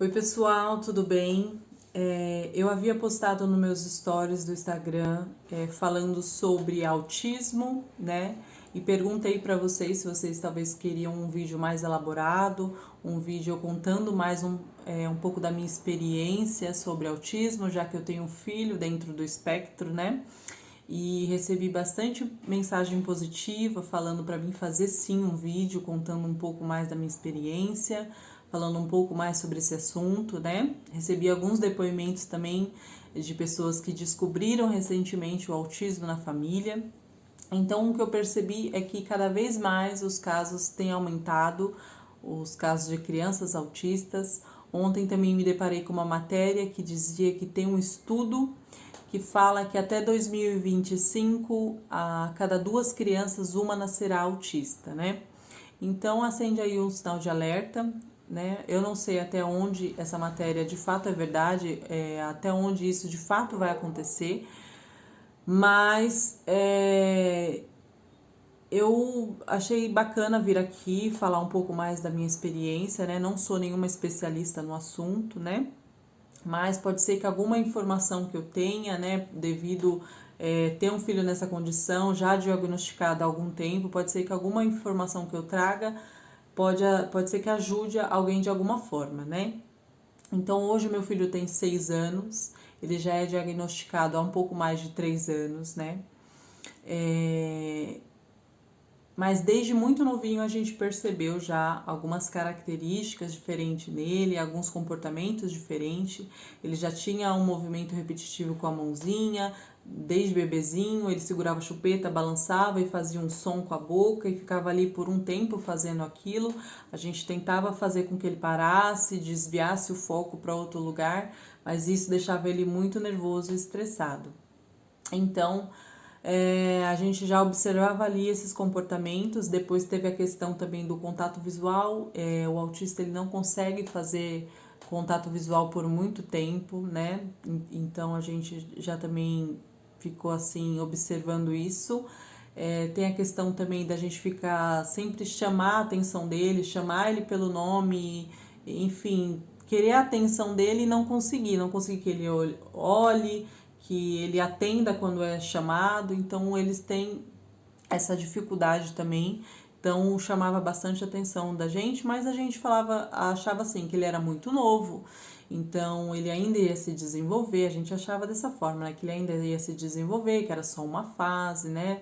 Oi pessoal, tudo bem? Eu havia postado nos meus stories do Instagram falando sobre autismo, né? E perguntei para vocês se vocês talvez queriam um vídeo mais elaborado, um vídeo contando mais um pouco da minha experiência sobre autismo, já que eu tenho um filho dentro do espectro, né? E recebi bastante mensagem positiva falando para mim fazer sim um vídeo contando um pouco mais da minha experiência, falando um pouco mais sobre esse assunto, né? Recebi alguns depoimentos também de pessoas que descobriram recentemente o autismo na família. Então, o que eu percebi é que cada vez mais os casos têm aumentado, os casos de crianças autistas. Ontem também me deparei com uma matéria que dizia que tem um estudo que fala que até 2025, a cada 2 crianças, uma nascerá autista, né? Então, acende aí um sinal de alerta, né? Eu não sei até onde essa matéria de fato é verdade, até onde isso de fato vai acontecer, mas eu achei bacana vir aqui falar um pouco mais da minha experiência, né? Não sou nenhuma especialista no assunto, né? Mas pode ser que alguma informação que eu tenha, né, devido ter um filho nessa condição, já diagnosticado há algum tempo, pode ser que alguma informação que eu traga pode ser que ajude alguém de alguma forma, né? Então hoje meu filho tem 6 anos, ele já é diagnosticado há um pouco mais de 3 anos, né? Mas desde muito novinho a gente percebeu já algumas características diferentes nele, alguns comportamentos diferentes. Ele já tinha um movimento repetitivo com a mãozinha, desde bebezinho, ele segurava a chupeta, balançava e fazia um som com a boca e ficava ali por um tempo fazendo aquilo. A gente tentava fazer com que ele parasse, desviasse o foco para outro lugar, mas isso deixava ele muito nervoso e estressado. Então, a gente já observava ali esses comportamentos. Depois teve a questão também do contato visual. O autista ele não consegue fazer contato visual por muito tempo, né? Então a gente já também ficou assim observando isso. Tem a questão também da gente ficar sempre chamar a atenção dele, chamar ele pelo nome, enfim, querer a atenção dele e não conseguir que ele olhe, que ele atenda quando é chamado. Então eles têm essa dificuldade também. Então chamava bastante a atenção da gente, mas a gente achava assim que ele era muito novo, então ele ainda ia se desenvolver. A gente achava dessa forma, né? Que ele ainda ia se desenvolver, que era só uma fase, né?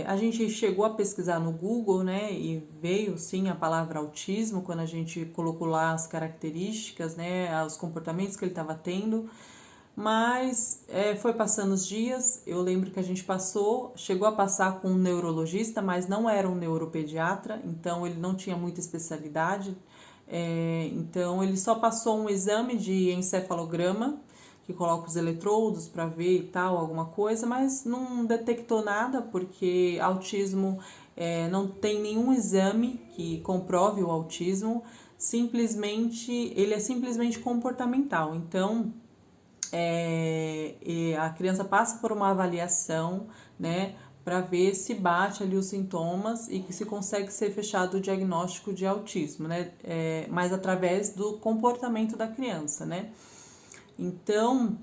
A gente chegou a pesquisar no Google, né, e veio sim a palavra autismo quando a gente colocou lá as características, né, os comportamentos que ele estava tendo, mas foi passando os dias. Eu lembro que a gente chegou a passar com um neurologista, mas não era um neuropediatra, então ele não tinha muita especialidade. Então ele só passou um exame de encefalograma, que coloca os eletrodos para ver e tal, alguma coisa, mas não detectou nada, porque autismo não tem nenhum exame que comprove o autismo, ele é simplesmente comportamental. Então, a criança passa por uma avaliação, né, para ver se bate ali os sintomas e que se consegue ser fechado o diagnóstico de autismo, né, mas através do comportamento da criança, né. Então,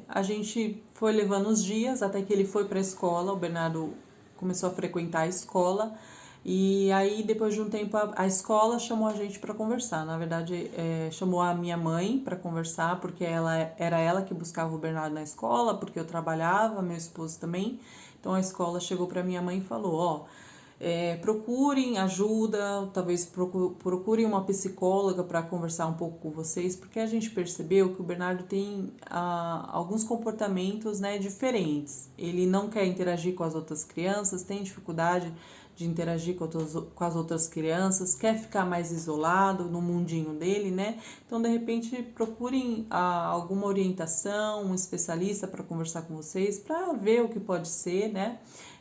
a gente foi levando os dias até que ele foi para a escola. O Bernardo começou a frequentar a escola, e aí depois de um tempo a escola chamou a gente para conversar. Na verdade, chamou a minha mãe para conversar, porque era ela que buscava o Bernardo na escola, porque eu trabalhava, meu esposo também. Então a escola chegou para minha mãe e falou: ó, procurem ajuda, talvez procurem uma psicóloga para conversar um pouco com vocês, porque a gente percebeu que o Bernardo tem alguns comportamentos, né, diferentes. Ele não quer interagir com as outras crianças, tem dificuldade de interagir com as outras crianças, quer ficar mais isolado no mundinho dele, né? Então, de repente, procurem alguma orientação, um especialista para conversar com vocês, para ver o que pode ser, né?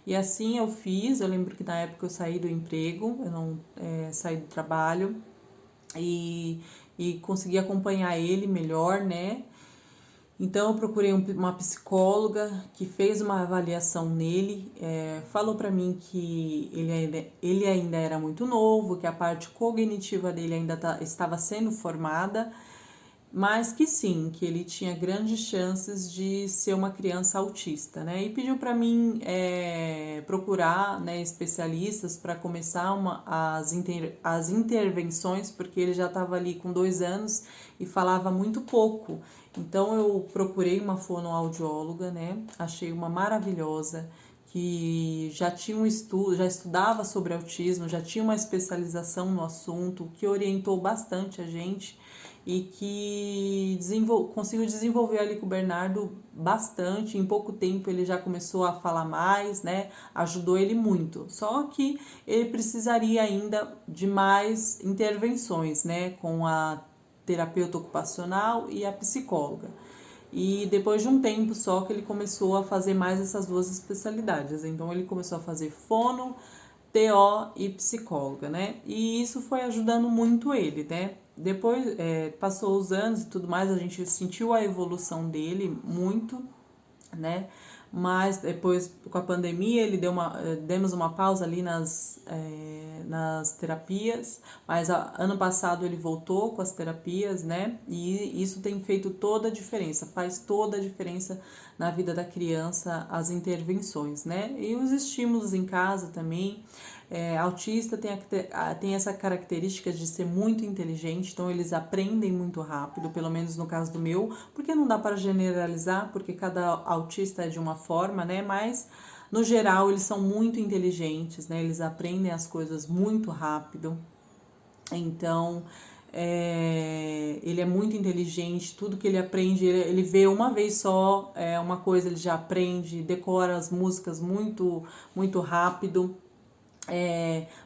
E assim eu fiz. Eu lembro que na época eu saí do emprego, eu não saí do trabalho, e consegui acompanhar ele melhor, né? Então, eu procurei uma psicóloga que fez uma avaliação nele, falou para mim que ele ainda era muito novo, que a parte cognitiva dele ainda estava sendo formada, mas que sim, que ele tinha grandes chances de ser uma criança autista, né? E pediu para mim procurar, né, especialistas para começar as intervenções, porque ele já estava ali com 2 anos e falava muito pouco. Então eu procurei uma fonoaudióloga, né? Achei uma maravilhosa que já tinha um estudo, já estudava sobre autismo, já tinha uma especialização no assunto, que orientou bastante a gente e que conseguiu desenvolver ali com o Bernardo bastante. Em pouco tempo ele já começou a falar mais, né? Ajudou ele muito. Só que ele precisaria ainda de mais intervenções, né? Com a terapeuta ocupacional e a psicóloga. E depois de um tempo só que ele começou a fazer mais essas duas especialidades. Então ele começou a fazer fono, TO e psicóloga, né? E isso foi ajudando muito ele, né? Depois passou os anos e tudo mais, a gente sentiu a evolução dele muito, né? Mas depois, com a pandemia, demos uma pausa ali nas terapias, mas ano passado ele voltou com as terapias, né? E isso tem feito toda a diferença, faz toda a diferença na vida da criança, as intervenções, né? E os estímulos em casa também. Autista tem essa característica de ser muito inteligente, então eles aprendem muito rápido, pelo menos no caso do meu, porque não dá para generalizar, porque cada autista é de uma forma, né? Mas no geral eles são muito inteligentes, né? Eles aprendem as coisas muito rápido. Então, ele é muito inteligente, tudo que ele aprende, ele vê uma vez só, uma coisa ele já aprende, decora as músicas muito, muito rápido.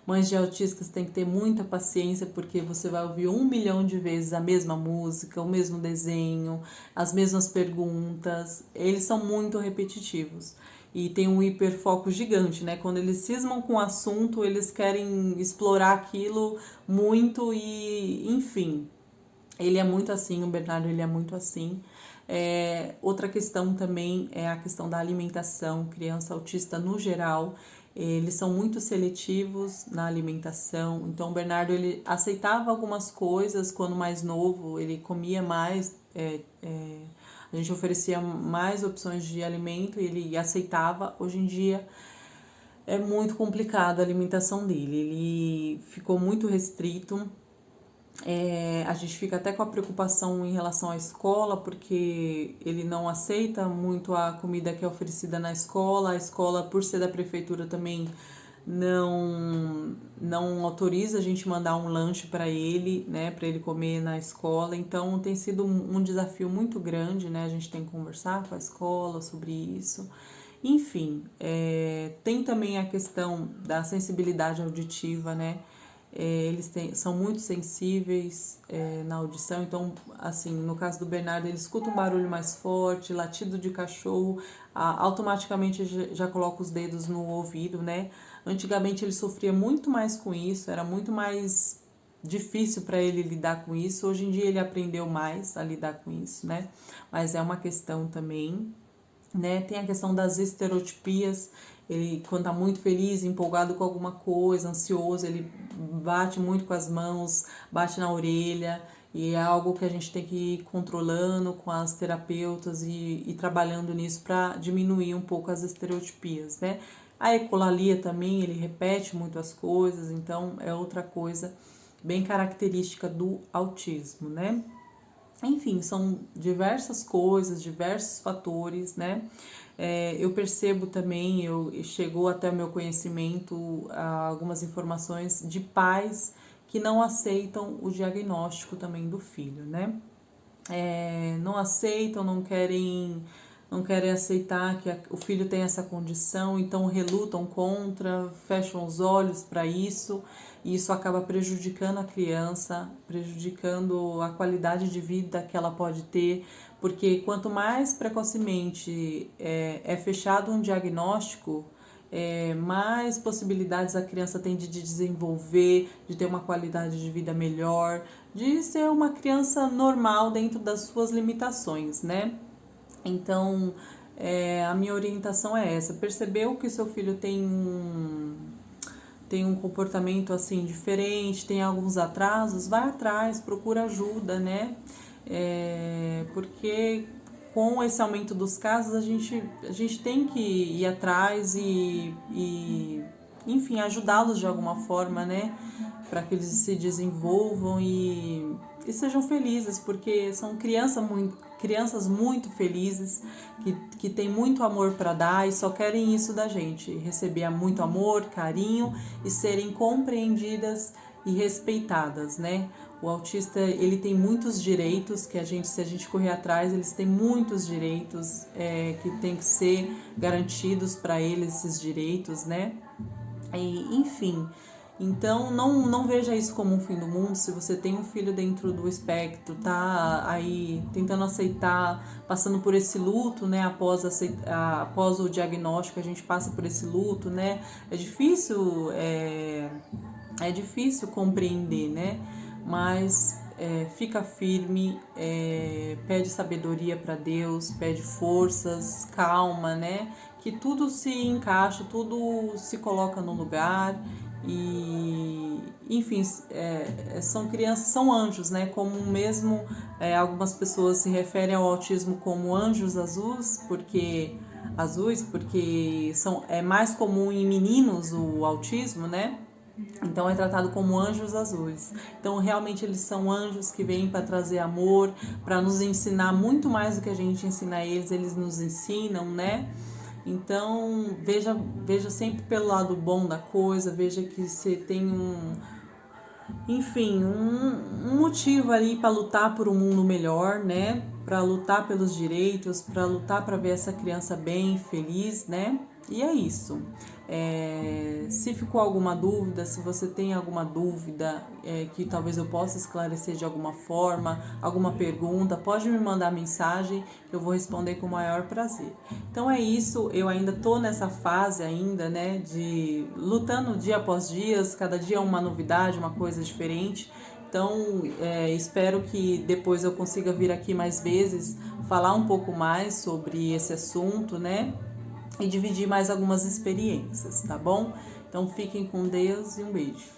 Mães de autistas têm que ter muita paciência, porque você vai ouvir 1 milhão de vezes a mesma música, o mesmo desenho, as mesmas perguntas. Eles são muito repetitivos e tem um hiperfoco gigante, né? Quando eles cismam com o assunto, eles querem explorar aquilo muito e, enfim, ele é muito assim, o Bernardo ele é muito assim. Outra questão também é a questão da alimentação. Criança autista no geral, eles são muito seletivos na alimentação. Então o Bernardo ele aceitava algumas coisas quando mais novo, ele comia mais, a gente oferecia mais opções de alimento e ele aceitava. Hoje em dia é muito complicado a alimentação dele, ele ficou muito restrito. A gente fica até com a preocupação em relação à escola, porque ele não aceita muito a comida que é oferecida na escola. A escola, por ser da prefeitura, também não autoriza a gente mandar um lanche para ele, né, para ele comer na escola. Então tem sido um desafio muito grande, né? A gente tem que conversar com a escola sobre isso. Enfim, tem também a questão da sensibilidade auditiva, né? São muito sensíveis na audição, então, assim, no caso do Bernardo, ele escuta um barulho mais forte, latido de cachorro, automaticamente já coloca os dedos no ouvido, né? Antigamente ele sofria muito mais com isso, era muito mais difícil para ele lidar com isso. Hoje em dia ele aprendeu mais a lidar com isso, né? Mas é uma questão também, né? Tem a questão das estereotipias. Ele, quando tá muito feliz, empolgado com alguma coisa, ansioso, ele bate muito com as mãos, bate na orelha, e é algo que a gente tem que ir controlando com as terapeutas e trabalhando nisso para diminuir um pouco as estereotipias, né? A ecolalia também, ele repete muito as coisas, então é outra coisa bem característica do autismo, né? Enfim, são diversas coisas, diversos fatores, né? Eu percebo também, chegou até o meu conhecimento algumas informações de pais que não aceitam o diagnóstico também do filho, né? Não aceitam, não querem aceitar que o filho tem essa condição, então relutam contra, fecham os olhos para isso, e isso acaba prejudicando a criança, prejudicando a qualidade de vida que ela pode ter, porque quanto mais precocemente é fechado um diagnóstico, mais possibilidades a criança tem de desenvolver, de ter uma qualidade de vida melhor, de ser uma criança normal dentro das suas limitações, né? Então, a minha orientação é essa: percebeu que seu filho tem um comportamento assim diferente, tem alguns atrasos, vai atrás, procura ajuda, né? Porque com esse aumento dos casos a gente tem que ir atrás e enfim, ajudá-los de alguma forma, né? Para que eles se desenvolvam e sejam felizes, porque são crianças muito felizes, que têm muito amor para dar e só querem isso da gente: receber muito amor, carinho e serem compreendidas e respeitadas, né? O autista, ele tem muitos direitos que se a gente correr atrás, eles têm muitos direitos que tem que ser garantidos para eles, esses direitos, né? Enfim, então não veja isso como um fim do mundo. Se você tem um filho dentro do espectro, tá aí tentando aceitar, passando por esse luto, né? Após o diagnóstico, a gente passa por esse luto, né? É difícil compreender, né? Mas fica firme, pede sabedoria para Deus, pede forças, calma, né? Que tudo se encaixa, tudo se coloca no lugar e, enfim, são crianças, são anjos, né? Como mesmo algumas pessoas se referem ao autismo como anjos porque é mais comum em meninos o autismo, né? Então é tratado como anjos azuis. Então realmente eles são anjos que vêm para trazer amor, para nos ensinar muito mais do que a gente ensina a eles, eles nos ensinam, né? Então veja sempre pelo lado bom da coisa, veja que você tem um motivo ali para lutar por um mundo melhor, né? Para lutar pelos direitos, para lutar para ver essa criança bem, feliz, né? E é isso. Se ficou alguma dúvida, se você tem alguma dúvida que talvez eu possa esclarecer de alguma forma, alguma pergunta, pode me mandar mensagem, eu vou responder com o maior prazer. Então é isso, eu ainda tô nessa fase ainda, né, de lutando dia após dia, cada dia é uma novidade, uma coisa diferente. Então, espero que depois eu consiga vir aqui mais vezes, falar um pouco mais sobre esse assunto, né? E dividir mais algumas experiências, tá bom? Então, fiquem com Deus e um beijo.